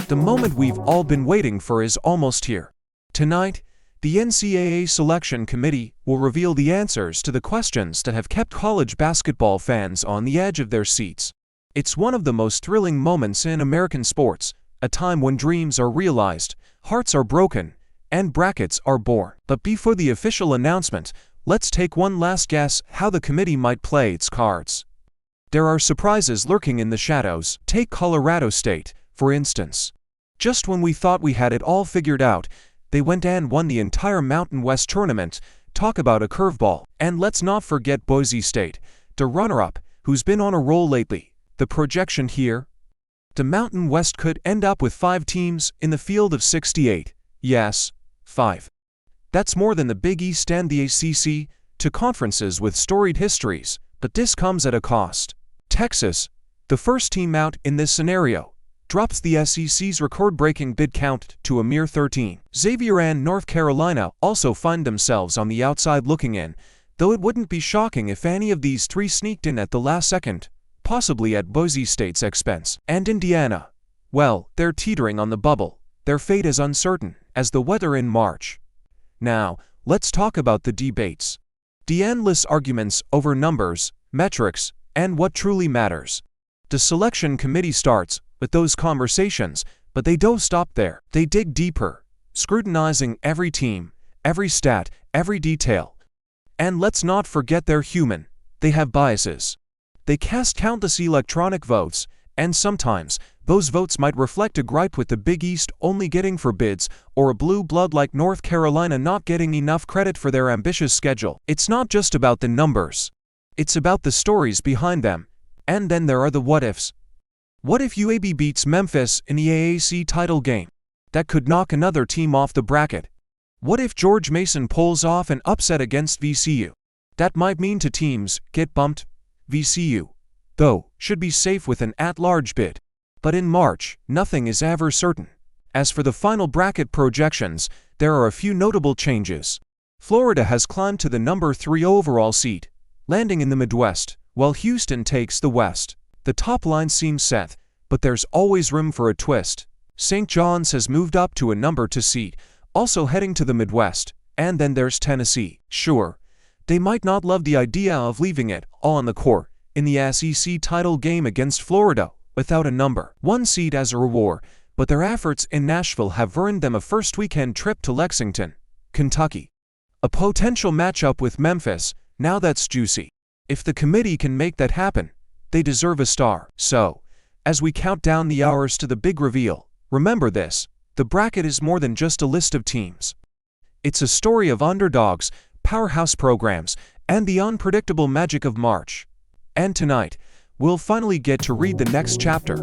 The moment we've all been waiting for is almost here. Tonight, the NCAA Selection Committee will reveal the answers to the questions that have kept college basketball fans on the edge of their seats. It's one of the most thrilling moments in American sports, a time when dreams are realized, hearts are broken, and brackets are born. But before the official announcement, let's take one last guess how the committee might play its cards. There are surprises lurking in the shadows. Take Colorado State, for instance. Just when we thought we had it all figured out, they went and won the entire Mountain West tournament. Talk about a curveball. And let's not forget Boise State, the runner-up, who's been on a roll lately. The projection here? The Mountain West could end up with 5 teams in the field of 68. Yes, 5. That's more than the Big East and the ACC, two conferences with storied histories, but this comes at a cost. Texas, the first team out in this scenario, drops the SEC's record-breaking bid count to a mere 13. Xavier and North Carolina also find themselves on the outside looking in, though it wouldn't be shocking if any of these 3 sneaked in at the last second, possibly at Boise State's expense. And Indiana, well, they're teetering on the bubble. Their fate is uncertain as the weather in March. Now, let's talk about the debates. The endless arguments over numbers, metrics, and what truly matters. The selection committee starts with those conversations, but they don't stop there. They dig deeper, scrutinizing every team, every stat, every detail. And let's not forget they're human. They have biases. They cast countless electronic votes, and sometimes those votes might reflect a gripe with the Big East only getting for bids, or a blue blood like North Carolina not getting enough credit for their ambitious schedule. It's not just about the numbers. It's about the stories behind them. And then there are the what-ifs. What if UAB beats Memphis in the AAC title game? That could knock another team off the bracket. What if George Mason pulls off an upset against VCU? That might mean 2 teams get bumped. VCU, though, should be safe with an at-large bid. But in March, nothing is ever certain. As for the final bracket projections, there are a few notable changes. Florida has climbed to the number 3 overall seed, landing in the Midwest, while Houston takes the West. The top line seems set, but there's always room for a twist. St. John's has moved up to a number 2 seed, also heading to the Midwest, and then there's Tennessee. Sure, they might not love the idea of leaving it all on the court in the SEC title game against Florida without a number 1 seed as a reward, but their efforts in Nashville have earned them a first weekend trip to Lexington, Kentucky. A potential matchup with Memphis, now that's juicy. If the committee can make that happen, they deserve a star. So, as we count down the hours to the big reveal, remember this: the bracket is more than just a list of teams. It's a story of underdogs, powerhouse programs, and the unpredictable magic of March. And tonight, we'll finally get to read the next chapter.